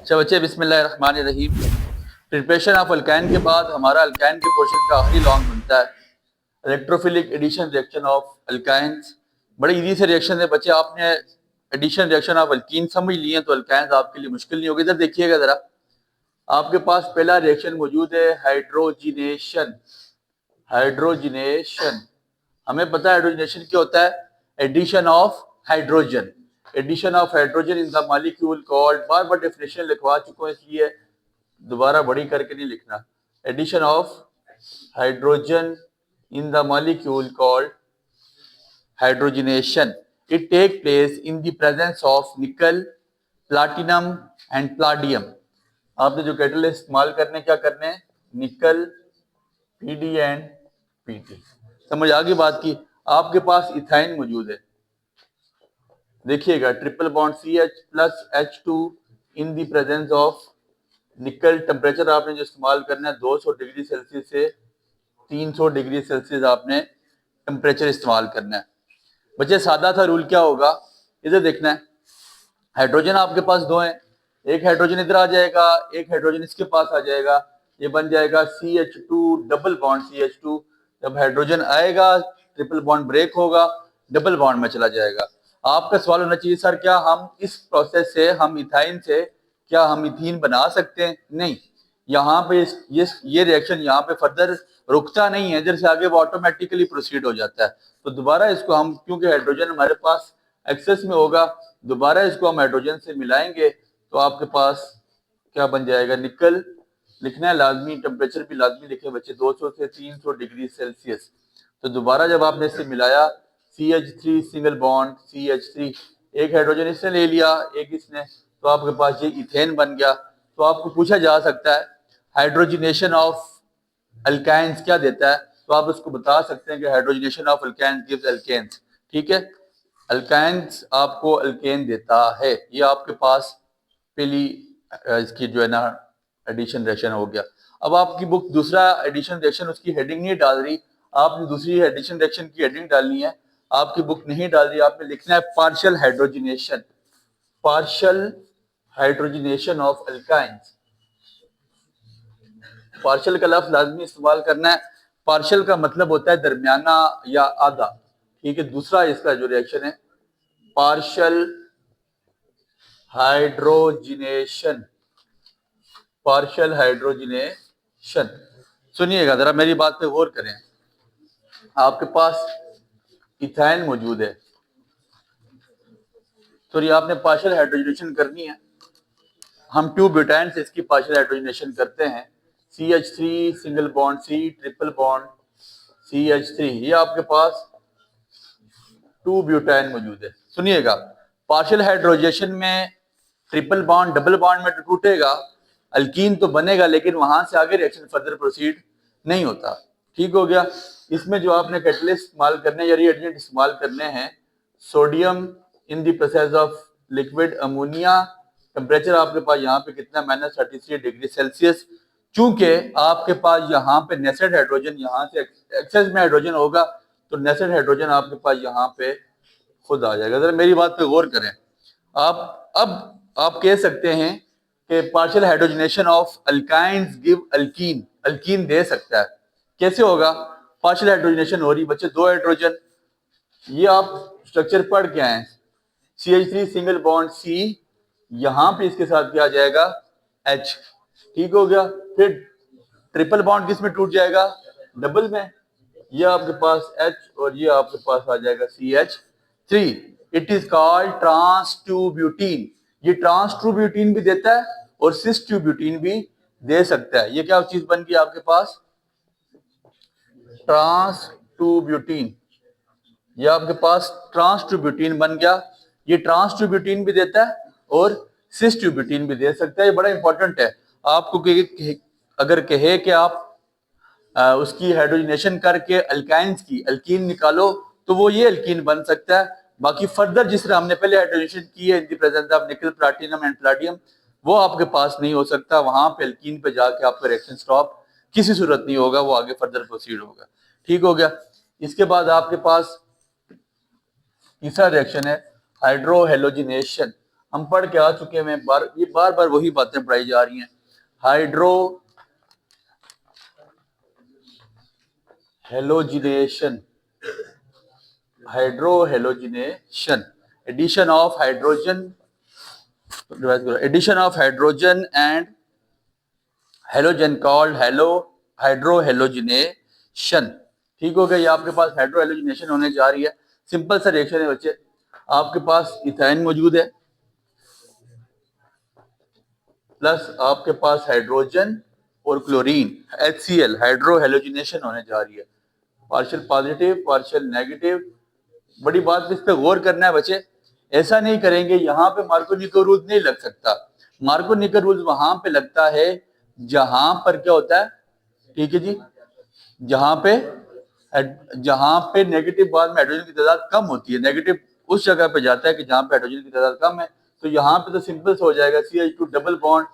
अच्छा बच्चे, बिस्मिल्लाहिर्रहमानिर्रहीम। प्रिपरेशन ऑफ अल्काइन के बाद हमारा अल्काइन के पोर्शन का आखिरी लॉन्ग बनता है electrophilic addition reaction of alkynes. बड़े इजी से रिएक्शन है बच्चे, आपने एडिशन रिएक्शन ऑफ अल्कीन समझ लिए तो अल्काइंस आपके लिए मुश्किल नहीं होगी। इधर देखिएगा जरा, आपके पास पहला रिएक्शन मौजूद है हाइड्रोजिनेशन। हाइड्रोजिनेशन हमें पता है हाइड्रोजनेशन क्या होता है, addition of hydrogen. Addition of hydrogen in the molecule called, बार बार डेफिनेशन लिखवा चुका हूं इसलिए दोबारा बड़ी करके नहीं लिखना। Addition of hydrogen in the molecule called hydrogenation. It take place in the presence of nickel, platinum and palladium. आपने जो कैटलिस्ट इस्तेमाल करने क्या करने, निकल, पीडी एंड पीटी। समझ आ गई बात की। आपके पास इथाइन मौजूद है, देखिएगा triple bond CH plus H2 in the presence of निकल। टेम्परेचर आपने जो इस्तेमाल करना है 200 डिग्री सेल्सियस से 300 डिग्री सेल्सियस आपने टेम्परेचर इस्तेमाल करना है। बच्चे सादा था रूल क्या होगा, इधर देखना है। हाइड्रोजन आपके पास दो हैं, एक हाइड्रोजन इधर आ जाएगा, एक हाइड्रोजन इसके पास आ जाएगा, ये बन जाएगा CH2 डबल बॉन्ड CH2। जब हाइड्रोजन आएगा ट्रिपल बॉन्ड ब्रेक होगा, डबल बॉन्ड में चला जाएगा। आपका सवाल होना चाहिए सर क्या हम इस प्रोसेस से, हम इथाइन से क्या हम इथीन बना सकते हैं? नहीं, यहाँ पे ये रिएक्शन यहाँ पे फर्दर रुकता नहीं है, इधर से आगे वो ऑटोमेटिकली प्रोसीड हो जाता है। तो दोबारा इसको हम, क्योंकि हाइड्रोजन हमारे पास एक्सेस में होगा, दोबारा इसको हम हाइड्रोजन से मिलाएंगे तो आपके पास क्या बन जाएगा, निकल। लिखना है लाजमी, टेम्परेचर भी लाजमी लिखे बच्चे, 200 से 300 डिग्री सेल्सियस। तो दोबारा जब आपने इससे मिलाया CH3 सिंगल बॉन्ड CH3, एक हाइड्रोजन इसने ले लिया एक इसने, तो आपके पास ये इथेन बन गया। तो आपको पूछा जा सकता है हाइड्रोजिनेशन ऑफ अल्काइंस क्या देता है, तो आप उसको बता सकते हैं कि hydrogenation of alkynes gives alkanes. ठीक है, अल्काइंस आपको अल्केन देता है। ये आपके पास पहली इसकी जो है ना एडिशन रिएक्शन हो गया। अब आपकी बुक दूसरा एडिशन रिएक्शन उसकी हेडिंग नहीं डाल रही, आपने दूसरी एडिशन रिएक्शन की हेडिंग डालनी है। आपकी बुक नहीं डाल रही, आपने लिखना है partial hydrogenation. Partial hydrogenation of alkynes. Partial का लफ्ज लाजमी इस्तेमाल करना है। पार्शियल का मतलब होता है दरमियाना या आधा। ठीक है, दूसरा इसका जो रिएक्शन है पार्शियल हाइड्रोजिनेशन। पार्शियल हाइड्रोजिनेशन, सुनिएगा जरा मेरी बात पे गौर करें। आपके पास इथाइन मौजूद है, तो ये आपने पार्शियल हाइड्रोजिनेशन करनी है। हम 2 ब्यूटाइन से इसकी पार्शियल हाइड्रोजिनेशन करते हैं। CH3 single bond C triple bond CH3, ये आपके पास 2 ब्यूटाइन मौजूद है। सुनिएगा, पार्शियल हाइड्रोजिनेशन में ट्रिपल बॉन्ड डबल बॉन्ड में टूटेगा, अल्कीन तो बनेगा लेकिन वहां से आगे रिएक्शन फर्दर प्रोसीड नहीं होता। ठीक हो गया। इसमें जो आपने कैटलिस्ट इस्तेमाल करने या रिएजेंट इस्तेमाल करने हैं, sodium in the process of liquid ammonia. Temperature आपके पास यहाँ पे कितना, -33 डिग्री सेल्सियस। चूंकि आपके पास यहाँ पे नेसेड हाइड्रोजन, यहाँ से एक्सेस में हाइड्रोजन होगा तो नेसेड हाइड्रोजन आपके पास यहाँ पे खुद आ जाएगा। जरा मेरी बात पे गौर करें। अब कह सकते हैं कि partial hydrogenation of alkynes give alkene. Alkene दे सकता है। कैसे होगा, पार्शियल हाइड्रोजनेशन हो रही बच्चे, 2 हाइड्रोजन, ये आप स्ट्रक्चर पढ़ के आए, CH3 सिंगल बॉन्ड C, यहां पे इसके साथ क्या आ जाएगा, H। ठीक हो गया। फिर ट्रिपल बॉन्ड किस में टूट जाएगा, डबल में। ये आपके पास H और ये आपके पास आ जाएगा CH3। It is called trans 2 butene. ये ट्रांस 2 ब्यूटीन भी देता है और सिस 2 ब्यूटीन भी दे सकता है। ये क्या चीज बन गई आपके पास, ट्रांस 2 ब्यूटीन। ये आपके पास ट्रांस 2 ब्यूटीन बन गया। ये ट्रांस 2 ब्यूटीन भी देता है और सिस 2 ब्यूटीन भी दे सकता है। ये बड़ा इंपॉर्टेंट है आपको अगर कहे कि आप उसकी हाइड्रोजनेशन करके अल्काइंस की अल्कीन निकालो तो वो ये अल्कीन बन सकता है। बाकी फर्दर जिस तरह हमने पहले हाइड्रोजनेशन की है इन द प्रेजेंस ऑफ निकल, प्लैटिनम एंड प्लाडियम, वो आपके पास नहीं हो सकता। वहां पे अल्कीन पे जाके आपका रिएक्शन स्टॉप किसी सूरत नहीं होगा, वो आगे फर्दर प्रोसीड होगा। ठीक हो गया। इसके बाद आपके पास तीसरा रिएक्शन है हाइड्रोहेलोजिनेशन। हम पढ़ के आ चुके हैं, ये बार बार वही बातें पढ़ाई जा रही हैं। Hydrohalogenation, addition of hydrogen and halogen called hydrohalogenation. ठीक हो गया, ये आपके पास हाइड्रो हेलोजिनेशन होने जा रही है। सिंपल सा रिएक्शन है बच्चे, आपके पास इथाइन मौजूद है प्लस आपके पास हाइड्रोजन और क्लोरीन HCl, हाइड्रो हेलोजिनेशन होने जा रही है। Partial positive partial negative. बड़ी बात इस पे गौर करना है बच्चे, ऐसा नहीं करेंगे यहाँ पे मार्कोनिको रूल नहीं लग सकता। मार्कोनिको रूल वहां पे लगता है जहां पर क्या होता है, ठीक है जी, जहां पे नेगेटिव बाद में हाइड्रोजन की तादाद कम होती है। नेगेटिव उस जगह पे जाता है कि जहां पे हाइड्रोजन की तादाद कम है। तो यहाँ पे तो सिंपल से हो जाएगा CH2 डबल बॉन्ड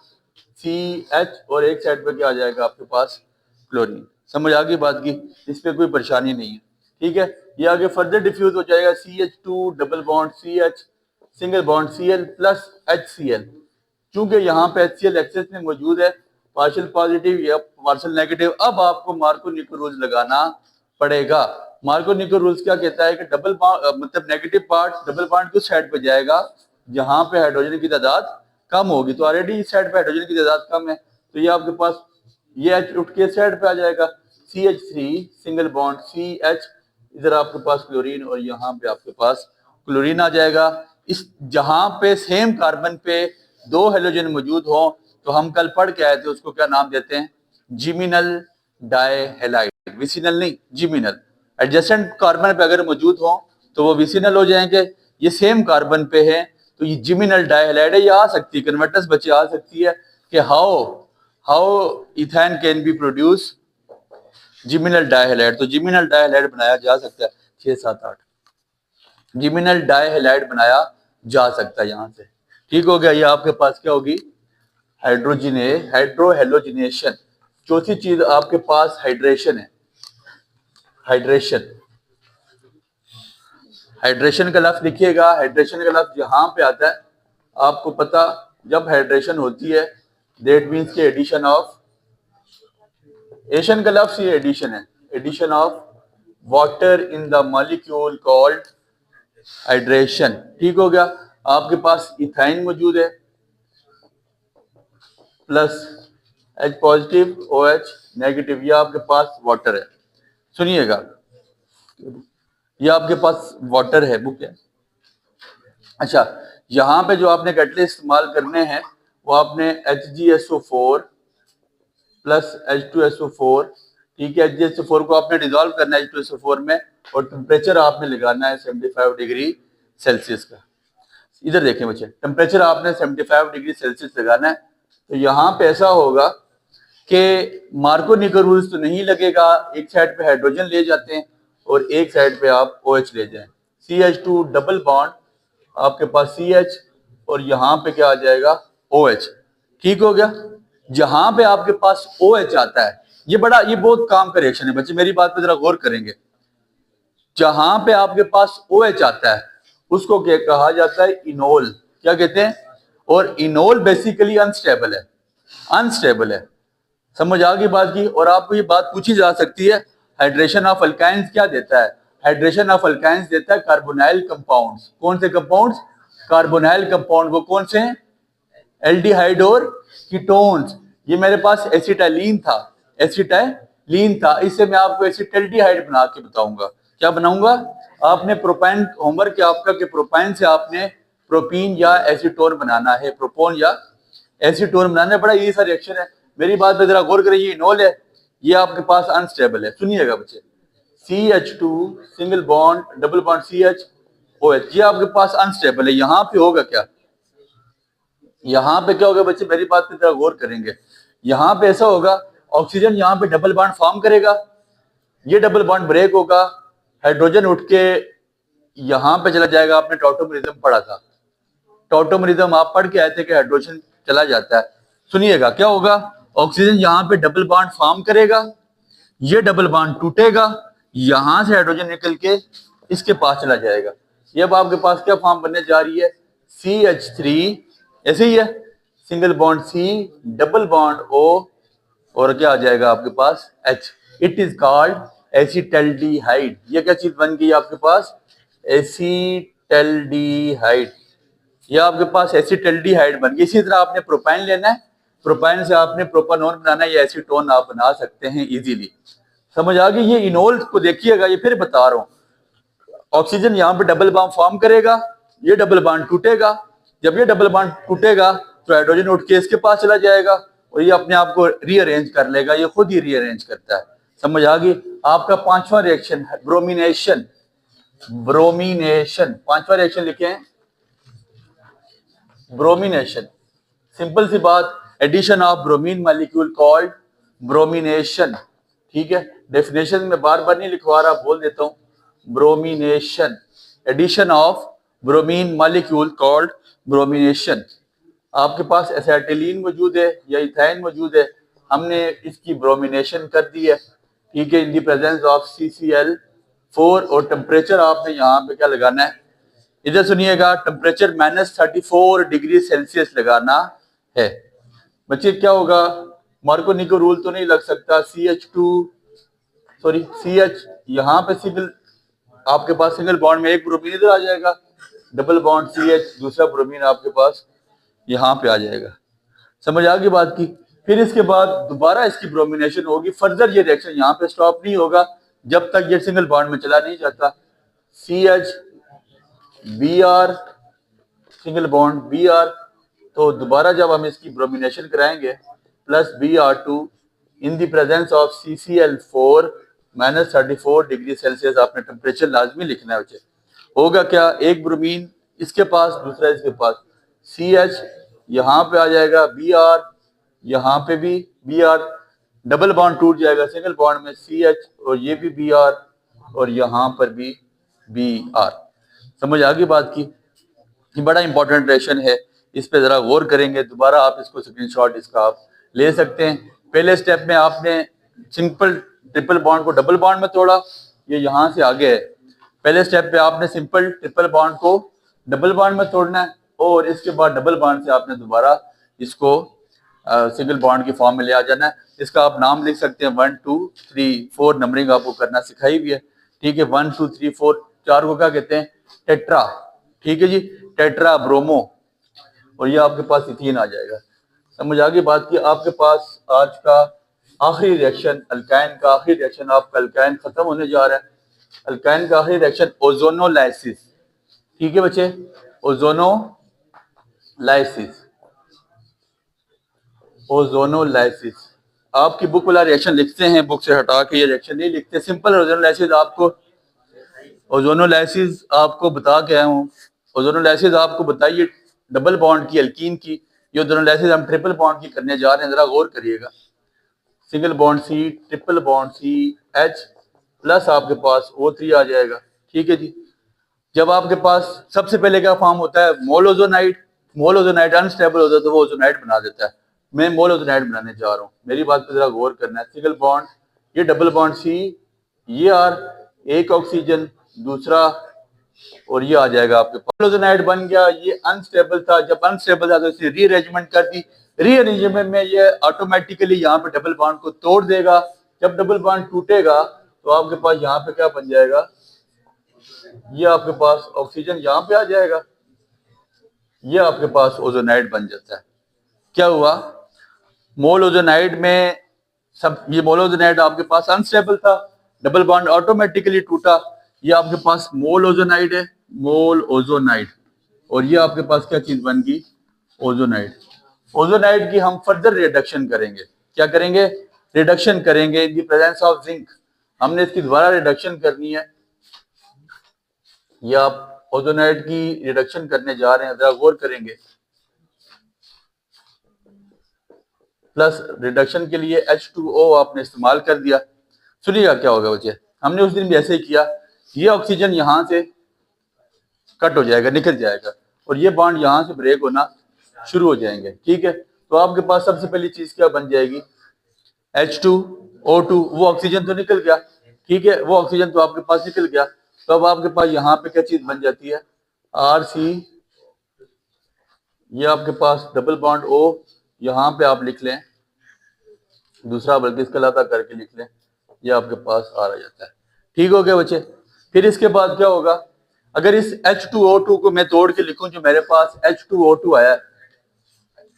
CH और एक साइड पे क्या आ जाएगा आपके पास क्लोरीन। समझ आ गई बात की, इस पे कोई परेशानी नहीं है। ठीक है, ये आगे फर्दर डिफ्यूज हो जाएगा CH2 double bond CH single bond Cl plus HCl। चूंकि यहाँ पे HCl एक्सेस में मौजूद है, पार्शियल पॉजिटिव या पार्शियल नेगेटिव, अब आपको मार्कोनिको रूल्स लगाना पड़ेगा। मार्कोनिको रूल्स क्या कहता है कि डबल बॉन्ड मतलब नेगेटिव पार्ट डबल बॉन्ड किस साइड पे जाएगा, जहां पे हाइड्रोजन की तादाद कम होगी। तो ऑलरेडी इस साइड पे हाइड्रोजन की तादाद कम है, तो ये आपके पास ये H उठ के साइड पे आ जाएगा CH3 सिंगल बॉन्ड CH, इधर आपके पास क्लोरीन और यहाँ पे आपके पास क्लोरीन आ जाएगा। इस जहां पे सेम कार्बन पे दो हेलोजन मौजूद हो, तो हम कल पढ़ के आए थे उसको क्या नाम देते हैं, जिमिनल डाइहैलाइड। विसिनल नहीं, जिमिनल। एडजेसेंट कार्बन पे अगर मौजूद हो तो वो विसिनल हो जाएंगे, ये सेम कार्बन पे है तो ये जिमिनल डाइहैलाइड है। ये आ सकती है कन्वर्टर्स बच्चे, आ सकती है कि how ethane can be produce geminal dihalide. तो जिमिनल डाइहैलाइड बनाया जा सकता है, 6 7 8 जिमिनल डाइहैलाइड बनाया जा सकता है यहाँ से। ठीक हो गया, ये आपके पास क्या होगी हाइड्रो हेलोजिनेशन। चौथी चीज आपके पास हाइड्रेशन है। हाइड्रेशन का लफ्ज लिखिएगा। हाइड्रेशन का लफ्ज यहाँ पे आता है, आपको पता जब हाइड्रेशन होती है दैट मीन्स के एडिशन ऑफ, एडिशन का लफ्ज ये एडिशन है, addition of water in the molecule called hydration. ठीक हो गया, आपके पास इथाइन मौजूद है plus H positive OH negative, ये आपके पास वाटर है। सुनिएगा, ये आपके पास वाटर है, बुक है। अच्छा, यहाँ पे जो आपने कैटलिस्ट इस्तेमाल करने हैं वो आपने HgSO4 प्लस H2SO4, ठीक है। HgSO4 को आपने डिजोल्व करना है H2SO4 में, और टेम्परेचर आपने लगाना है 75 डिग्री सेल्सियस का। इधर देखें बच्चे, टेम्परेचर आपने 75 डिग्री सेल्सियस लगाना है। तो यहाँ पे ऐसा होगा कि मार्कोनिको रूल्स तो नहीं लगेगा, एक साइड पे हाइड्रोजन ले जाते हैं और एक साइड पे आप OH ले जाएं। CH2 डबल बॉन्ड आपके पास CH और यहाँ पे क्या आ जाएगा OH। ठीक हो गया, जहां पे आपके पास OH आता है, ये बहुत काम का रिएक्शन है बच्चे, मेरी बात पे जरा गौर करेंगे। जहां पे आपके पास OH आता है उसको क्या कहा जाता है, इनोल। क्या कहते हैं, और इनोल बेसिकली अनस्टेबल है। समझ आ गई बात की। और आपको ये बात पूछी जा सकती है, हाइड्रेशन ऑफ अल्काइंस क्या देता है, हाइड्रेशन ऑफ अल्काइंस देता है कार्बोनाइल कंपाउंड्स। कौन से कंपाउंड्स, कार्बोनाइल कंपाउंड। वो कौन से हैं, एल्डिहाइड और कीटोन्स। ये मेरे पास एसिटाइलिन था, इससे मैं आपको एसिटल्डिहाइड बना के बताऊंगा। क्या बनाऊंगा, आपने प्रोपाइन होमवर्क आपका कि प्रोपाइन से आपने प्रोपीन या एसीटोन बनाना है, प्रोपोन या एसीटोन बनाना है। बड़ा इजी सा रिएक्शन है, मेरी बात पे जरा गौर करिए। इनोल है, ये आपके पास अनस्टेबल है। सुनिएगा बच्चे, CH2 single bond double bond CH OH, ये आपके पास अनस्टेबल है। यहाँ पे होगा क्या, यहाँ पे क्या होगा बच्चे, मेरी बात पे जरा गौर करेंगे। यहाँ पे ऐसा होगा, ऑक्सीजन यहाँ पे डबल बॉन्ड फॉर्म करेगा, ये डबल बॉन्ड ब्रेक होगा, हाइड्रोजन उठ के यहाँ पे चला जाएगा। आपने टॉटोमरिज्म पढ़ा था, टॉटोमरिज्म आप पढ़ के आए थे कि हाइड्रोजन चला जाता है। सुनिएगा क्या होगा, ऑक्सीजन यहाँ पे डबल बॉन्ड फॉर्म करेगा, ये डबल बॉन्ड टूटेगा, यहां से हाइड्रोजन निकल के इसके पास चला जाएगा। ये अब आपके पास क्या फॉर्म बनने जा रही है, CH3 ऐसे ही है, single bond C, double bond O, और क्या आ जाएगा आपके पास H। It is called acetaldehyde. ये क्या चीज बन गई आपके पास, एसिटल्डिहाइड। ये आपके पास एसिटल्डिहाइड बन गई। इसी तरह आपने प्रोपाइन लेना है, प्रोपाइन से आपने प्रोपानोन बनाना है, या एसीटोन आप बना सकते हैं इजीली। समझ आ गई। ये इनोल को देखिएगा, ये फिर बता रहा हूं, ऑक्सीजन यहाँ पे डबल बॉन्ड फॉर्म करेगा, ये डबल बॉन्ड टूटेगा। जब ये डबल बॉन्ड टूटेगा तो हाइड्रोजन उठ के इसके पास चला जाएगा और ये अपने आप को रीअरेंज कर लेगा, ये खुद ही रीअरेंज करता है। समझ आ गई। आपका पांचवा रिएक्शन है ब्रोमिनेशन। ब्रोमिनेशन, पांचवा रिएक्शन लिखे हैं ब्रोमिनेशन। सिंपल सी बात, addition of bromine molecule called bromination. ठीक है, डेफिनेशन में बार बार नहीं लिखवा रहा, बोल देता हूं, bromination, addition of bromine molecule called bromination. आपके पास एसिटिलीन मौजूद है या इथाइन मौजूद है, हमने इसकी ब्रोमिनेशन कर दी है। ठीक है, इन दी प्रेजेंस ऑफ CCl4, और टेम्परेचर आपने यहाँ पे क्या लगाना है, इधर सुनिएगा, टेम्परेचर -34 डिग्री सेल्सियस लगाना है। बच्चे क्या होगा, मार्कोनिको रूल तो नहीं लग सकता, CH यहाँ पे सिंगल, आपके पास सिंगल बॉन्ड में एक ब्रोमीन इधर आ जाएगा, डबल बॉन्ड CH, दूसरा ब्रोमीन आपके पास यहाँ पे आ जाएगा। समझ आ गई बात की। फिर इसके बाद दोबारा इसकी ब्रोमिनेशन होगी, फर्दर ये रिएक्शन यहाँ पे स्टॉप नहीं होगा जब तक ये सिंगल बॉन्ड में चला नहीं जाता। CH Br, single bond Br, तो दोबारा जब हम इसकी ब्रोमिनेशन कराएंगे plus Br2 in the presence of CCl4 -34 degree Celsius, आपने टेम्परेचर लाजमी लिखना है बच्चे। होगा क्या, एक ब्रोमीन इसके पास, दूसरा इसके पास, CH यहाँ पे आ जाएगा, Br यहाँ पे भी Br, डबल बॉन्ड टूट जाएगा सिंगल बॉन्ड में CH, और ये भी Br, और यहाँ पर भी Br। समझ आ गई बात की। ये बड़ा इंपॉर्टेंट रिएक्शन है, इस पे जरा गौर करेंगे। दोबारा आप इसको स्क्रीनशॉट इसका आप ले सकते हैं। पहले स्टेप में आपने सिंपल ट्रिपल बॉन्ड को डबल बॉन्ड में तोड़ा, ये यहाँ से आगे है। पहले स्टेप पे आपने सिंपल ट्रिपल बॉन्ड को डबल बॉन्ड में तोड़ना है, और इसके बाद डबल बॉन्ड से आपने दोबारा इसको सिंगल बॉन्ड की फॉर्म में ले आ जाना है। इसका आप नाम लिख सकते हैं, 1 2 3 4 नंबरिंग आपको करना सिखाई भी है। ठीक है, 1 2 3 4, 4 को क्या कहते हैं, टेट्रा। ठीक है जी, टेट्रा ब्रोमो, और ये आपके पास इथीन आ जाएगा। समझ आ गई बात की। आपके पास आज का आखिरी रिएक्शन, अल्काइन का आखिरी रिएक्शन, आपका अल्काइन खत्म होने जा रहा है। अल्काइन का आखिरी रिएक्शन ओजोनोलाइसिस। ठीक है बच्चे, ओजोनोलाइसिस, ओजोनोलाइसिस। आपकी बुक वाला रिएक्शन लिखते हैं, बुक से हटा के ये रिएक्शन नहीं लिखते। सिंपल ओजोनोलाइसिस आपको, ओजोनोलाइसिस आपको बता के आया हूँ। ओजोनोलाइसिस आपको बताइए डबल बॉन्ड की, अल्कीन की। ये ओजोनोलाइसिस हम ट्रिपल बॉन्ड की करने जा रहे हैं, जरा गौर करिएगा। Single bond C, triple bond C, H plus आपके पास O3 आ जाएगा। ठीक है जी। जब आपके पास सबसे पहले क्या फॉर्म होता है, मोल ओजोनाइड। मोल ओजोनाइड अनस्टेबल होता है तो वो ओजोनाइड बना देता है। मैं मोल ओजोनाइड बनाने जा रहा हूँ, मेरी बात पे जरा गौर करना है। सिंगल बॉन्ड, ये डबल बॉन्ड C, ये R, एक ऑक्सीजन, दूसरा, और ये आ जाएगा आपके पास ओजोनाइड बन गया। ये अनस्टेबल था, जब अनस्टेबल था तो इसे रीअरेंजमेंट कर दी। रीअरेंजमेंट में ये ऑटोमेटिकली यहाँ पे डबल बॉन्ड को तोड़ देगा। जब डबल बॉन्ड टूटेगा तो आपके पास यहाँ पे क्या बन जाएगा, ये आपके पास ऑक्सीजन यहाँ पे आ जाएगा, ये आपके पास ओजोनाइड बन जाता है। क्या हुआ, मोल ओजोनाइड में सब, ये मोल ओजोनाइड आपके पास अनस्टेबल था, डबल बॉन्ड ऑटोमेटिकली टूटा, ये आपके पास मोल ओजोनाइड है, मोल ओजोनाइड, और ये आपके पास क्या चीज बन गई, ओजोनाइड। ओजोनाइड की हम फर्दर रिडक्शन करेंगे। क्या करेंगे, रिडक्शन करेंगे इन द प्रेजेंस ऑफ जिंक। हमने इसकी दोबारा रिडक्शन करनी है। ये आप ओजोनाइड की रिडक्शन करने जा रहे हैं, जरा गौर करेंगे। प्लस रिडक्शन के लिए H2O आपने इस्तेमाल कर दिया। सुनिएगा क्या होगा बच्चे, हमने उस दिन भी ऐसे ही किया। ये ऑक्सीजन यहां से कट हो जाएगा, निकल जाएगा, और ये बॉन्ड यहां से ब्रेक होना शुरू हो जाएंगे। ठीक है, तो आपके पास सबसे पहली चीज क्या बन जाएगी, H2O2। वो ऑक्सीजन तो निकल गया, ठीक है, वो ऑक्सीजन तो आपके पास निकल गया। तो अब आपके पास यहाँ पे क्या चीज बन जाती है, RC ये आपके पास डबल बॉन्ड O यहाँ पे आप लिख लें, दूसरा बल्कि इसका लाता करके लिख लें, ये आपके पास आ जाता है। ठीक हो गया बच्चे। फिर इसके बाद क्या होगा, अगर इस H2O2 को मैं तोड़ के लिखूं, जो मेरे पास H2O2 आया है,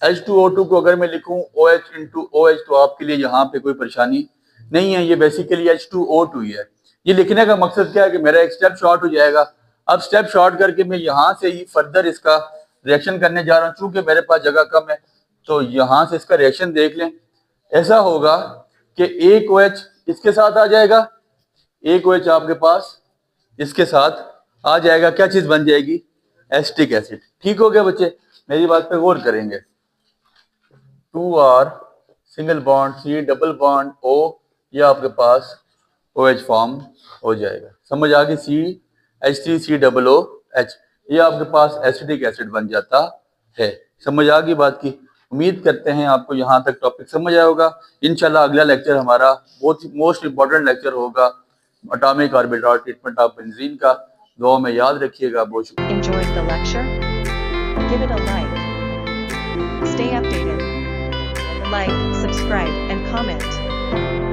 H2O2 को अगर मैं लिखूं OH इंटू OH, तो आपके लिए यहाँ पे कोई परेशानी नहीं है, ये बेसिकली H2O2 ही है। ये लिखने का मकसद क्या है कि मेरा एक स्टेप शॉर्ट हो जाएगा। अब स्टेप शॉर्ट करके मैं यहाँ से ही फर्दर इसका रिएक्शन करने जा रहा हूँ, चूंकि मेरे पास जगह कम है, तो यहाँ से इसका रिएक्शन देख लें। ऐसा होगा कि एक OH इसके साथ आ जाएगा, एक OH आपके पास इसके साथ आ जाएगा, क्या चीज बन जाएगी, एसिटिक एसिड। ठीक हो गया बच्चे, मेरी बात पे गौर करेंगे। 2R single bond C double bond O, ये आपके पास OH फॉर्म हो जाएगा। समझ आ गई, CH3COOH, ये आपके पास एसिटिक एसिड बन जाता है। समझ आ गई बात की। उम्मीद करते हैं आपको यहाँ तक टॉपिक समझ आया होगा। इंशाल्लाह अगला लेक्चर हमारा बहुत मोस्ट इंपॉर्टेंट लेक्चर होगा, atomic orbital treatment of benzene का। दुआ में याद रखिएगा। बहुत शुक्रिया। Enjoyed the lecture? Give it a like. Stay updated. Like, subscribe, and comment.